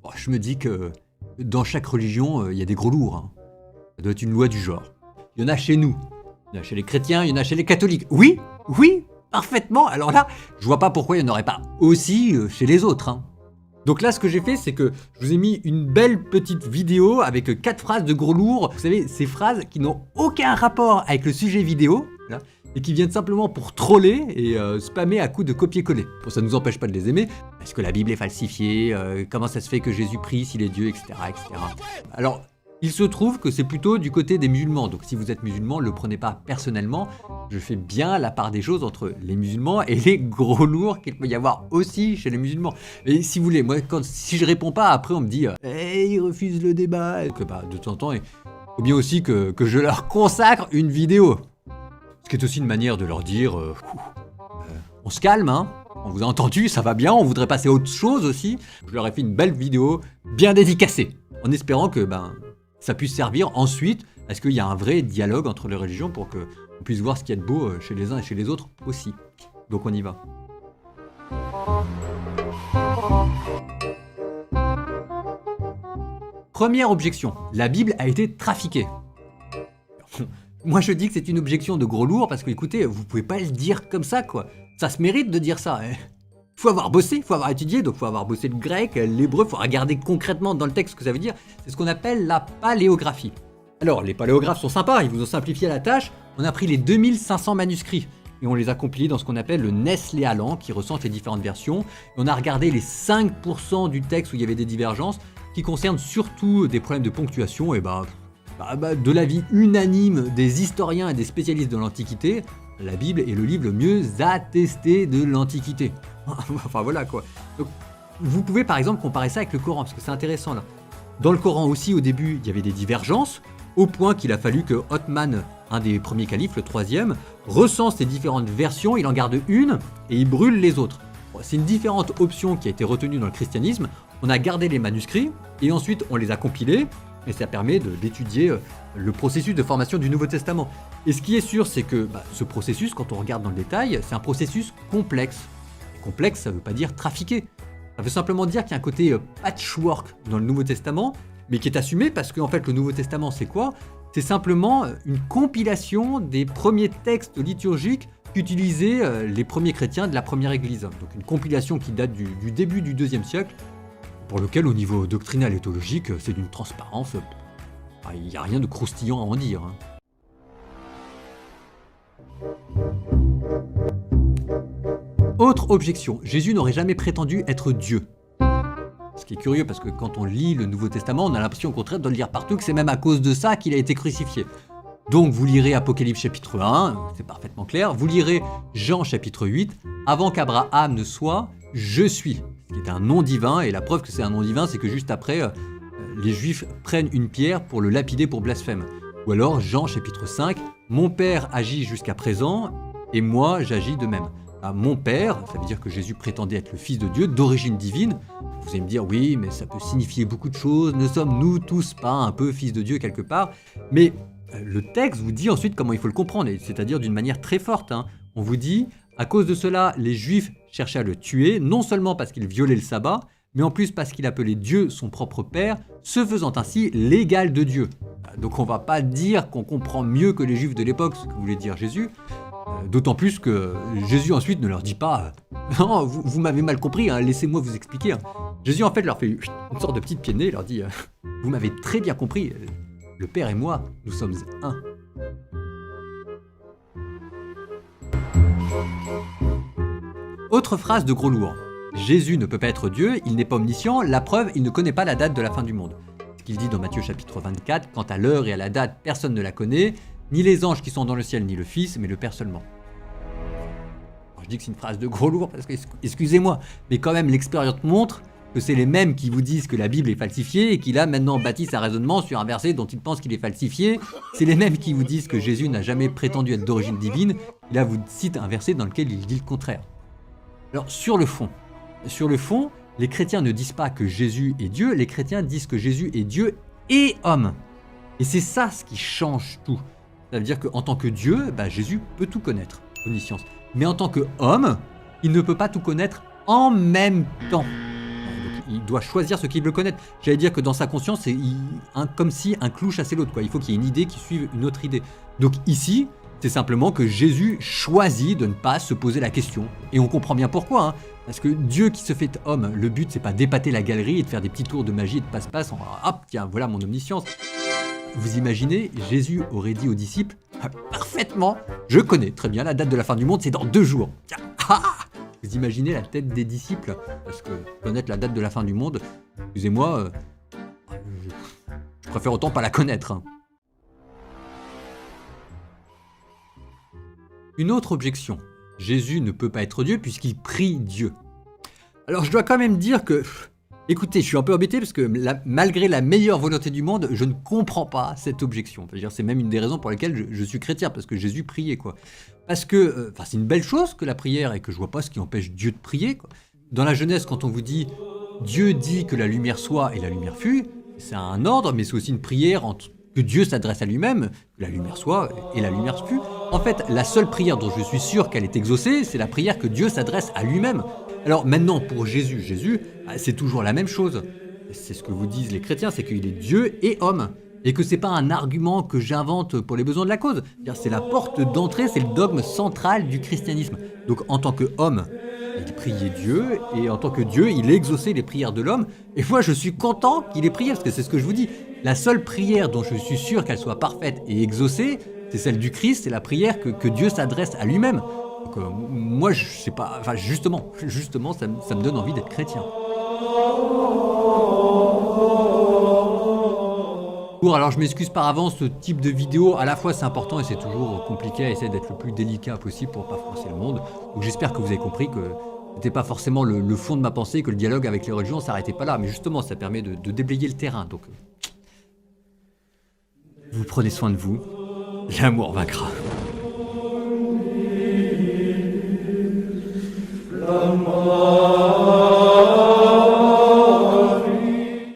Bon, je me dis que dans chaque religion, il y a des gros lourds, hein. Ça doit être une loi du genre. Il y en a chez nous, il y en a chez les chrétiens, il y en a chez les catholiques. Oui, oui, parfaitement. Alors là, je vois pas pourquoi il n'y en aurait pas aussi chez les autres, hein. Donc là, ce que j'ai fait, c'est que je vous ai mis une belle petite vidéo avec 4 phrases de gros lourds. Vous savez, ces phrases qui n'ont aucun rapport avec le sujet vidéo, là, et qui viennent simplement pour troller et spammer à coups de copier-coller. Bon, ça ne nous empêche pas de les aimer. Est-ce que la Bible est falsifiée? Comment ça se fait que Jésus prie s'il est Dieu, etc., etc. Alors, il se trouve que c'est plutôt du côté des musulmans. Donc si vous êtes musulman, ne le prenez pas personnellement. Je fais bien la part des choses entre les musulmans et les gros lourds qu'il peut y avoir aussi chez les musulmans. Et si vous voulez, moi, si je réponds pas, après on me dit hey, il refuse le débat. Et que, de temps en temps, il faut bien aussi que je leur consacre une vidéo. Ce qui est aussi une manière de leur dire on se calme, hein. On vous a entendu, ça va bien, on voudrait passer à autre chose aussi. Je leur ai fait une belle vidéo bien dédicacée, en espérant que ça puisse servir ensuite à ce qu'il y a un vrai dialogue entre les religions pour qu'on puisse voir ce qu'il y a de beau chez les uns et chez les autres aussi. Donc on y va. Première objection, la Bible a été trafiquée. Moi je dis que c'est une objection de gros lourd parce que écoutez, vous pouvez pas le dire comme ça quoi. Ça se mérite de dire ça. Faut avoir bossé, faut avoir étudié, donc faut avoir bossé le grec, l'hébreu, faut regarder concrètement dans le texte ce que ça veut dire. C'est ce qu'on appelle la paléographie. Alors, les paléographes sont sympas, ils vous ont simplifié la tâche. On a pris les 2500 manuscrits et on les a compilés dans ce qu'on appelle le Nestlé-Aland qui recense les différentes versions. Et on a regardé les 5% du texte où il y avait des divergences qui concernent surtout des problèmes de ponctuation et de l'avis unanime des historiens et des spécialistes de l'Antiquité, la Bible est le livre le mieux attesté de l'Antiquité. Enfin voilà quoi. Donc, vous pouvez par exemple comparer ça avec le Coran, parce que c'est intéressant là. Dans le Coran aussi, au début, il y avait des divergences, au point qu'il a fallu que Othman, un des premiers califes, le troisième, recense les différentes versions, il en garde une et il brûle les autres. Bon, c'est une différente option qui a été retenue dans le christianisme. On a gardé les manuscrits et ensuite on les a compilés. Et ça permet d'étudier le processus de formation du Nouveau Testament. Et ce qui est sûr, c'est que ce processus, quand on regarde dans le détail, c'est un processus complexe. Et complexe, ça ne veut pas dire trafiqué. Ça veut simplement dire qu'il y a un côté patchwork dans le Nouveau Testament, mais qui est assumé parce qu'en fait, le Nouveau Testament, c'est quoi? C'est simplement une compilation des premiers textes liturgiques qu'utilisaient les premiers chrétiens de la première Église. Donc une compilation qui date du début du IIe siècle, pour lequel au niveau doctrinal et théologique, c'est d'une transparence, il n'y a rien de croustillant à en dire. Autre objection, Jésus n'aurait jamais prétendu être Dieu. Ce qui est curieux parce que quand on lit le Nouveau Testament, on a l'impression au contraire de le lire partout que c'est même à cause de ça qu'il a été crucifié. Donc vous lirez Apocalypse chapitre 1, c'est parfaitement clair, vous lirez Jean chapitre 8, avant qu'Abraham ne soit, je suis, qui est un nom divin, et la preuve que c'est un nom divin, c'est que juste après, les Juifs prennent une pierre pour le lapider pour blasphème. Ou alors Jean chapitre 5, mon père agit jusqu'à présent, et moi j'agis de même. Mon père, ça veut dire que Jésus prétendait être le fils de Dieu, d'origine divine. Vous allez me dire, oui, mais ça peut signifier beaucoup de choses, ne sommes-nous tous pas un peu fils de Dieu quelque part? Mais le texte vous dit ensuite comment il faut le comprendre, c'est-à-dire d'une manière très forte. On vous dit, à cause de cela, les Juifs cherchaient à le tuer, non seulement parce qu'il violait le sabbat, mais en plus parce qu'il appelait Dieu son propre Père, se faisant ainsi l'égal de Dieu. Donc on va pas dire qu'on comprend mieux que les Juifs de l'époque ce que voulait dire Jésus, d'autant plus que Jésus ensuite ne leur dit pas « Non, vous m'avez mal compris, laissez-moi vous expliquer. » Jésus en fait leur fait une sorte de petite pied de nez et leur dit « Vous m'avez très bien compris, le Père et moi, nous sommes un. » Autre phrase de gros lourd. Jésus ne peut pas être Dieu, il n'est pas omniscient, la preuve, il ne connaît pas la date de la fin du monde. Ce qu'il dit dans Matthieu chapitre 24, quant à l'heure et à la date, personne ne la connaît, ni les anges qui sont dans le ciel, ni le Fils, mais le Père seulement. Alors, je dis que c'est une phrase de gros lourd parce que, excusez-moi, mais quand même l'expérience montre que c'est les mêmes qui vous disent que la Bible est falsifiée et qui là maintenant bâtissent un raisonnement sur un verset dont ils pensent qu'il est falsifié. C'est les mêmes qui vous disent que Jésus n'a jamais prétendu être d'origine divine. Et là vous cite un verset dans lequel il dit le contraire. Alors sur le fond, les chrétiens ne disent pas que Jésus est Dieu, les chrétiens disent que Jésus est Dieu et homme. Et c'est ça ce qui change tout. Ça veut dire qu'en tant que Dieu, Jésus peut tout connaître, omniscience. Mais en tant qu'homme, il ne peut pas tout connaître en même temps. il doit choisir ce qu'il veut connaître. J'allais dire que dans sa conscience, c'est comme si un clou chassait l'autre, quoi. Il faut qu'il y ait une idée qui suive une autre idée. Donc ici, c'est simplement que Jésus choisit de ne pas se poser la question. Et on comprend bien pourquoi, hein. Parce que Dieu qui se fait homme, le but c'est pas d'épater la galerie et de faire des petits tours de magie et de passe-passe en hop, tiens, voilà mon omniscience. Vous imaginez, Jésus aurait dit aux disciples, parfaitement, je connais très bien la date de la fin du monde, c'est dans 2 jours. Tiens, vous imaginez la tête des disciples? Parce que connaître la date de la fin du monde, excusez-moi, je préfère autant pas la connaître, hein. Une autre objection. Jésus ne peut pas être Dieu puisqu'il prie Dieu. Alors je dois quand même dire que, écoutez, je suis un peu embêté parce que malgré la meilleure volonté du monde, je ne comprends pas cette objection. C'est même une des raisons pour lesquelles je suis chrétien, parce que Jésus priait, quoi. Parce que, c'est une belle chose que la prière et que je vois pas ce qui empêche Dieu de prier, quoi. Dans la Genèse, quand on vous dit Dieu dit que la lumière soit et la lumière fut, c'est un ordre, mais c'est aussi une prière que Dieu s'adresse à lui-même, que la lumière soit et la lumière fut. En fait, la seule prière dont je suis sûr qu'elle est exaucée, c'est la prière que Dieu s'adresse à lui-même. Alors maintenant, pour Jésus, c'est toujours la même chose. C'est ce que vous disent les chrétiens, c'est qu'il est Dieu et homme. Et que c'est pas un argument que j'invente pour les besoins de la cause. C'est la porte d'entrée, c'est le dogme central du christianisme. Donc en tant qu'homme, il priait Dieu, et en tant que Dieu, il exauçait les prières de l'homme. Et moi, je suis content qu'il ait prié, parce que c'est ce que je vous dis. La seule prière dont je suis sûr qu'elle soit parfaite et exaucée, c'est celle du Christ, c'est la prière que Dieu s'adresse à lui-même. Donc moi, je sais pas, enfin justement, ça me donne envie d'être chrétien. Alors je m'excuse par avance, ce type de vidéo, à la fois c'est important et c'est toujours compliqué à essayer d'être le plus délicat possible pour pas froisser le monde. Donc j'espère que vous avez compris que c'était pas forcément le fond de ma pensée, que le dialogue avec les religions s'arrêtait pas là, mais justement ça permet de déblayer le terrain. Donc vous prenez soin de vous, l'amour vaincra. L'amour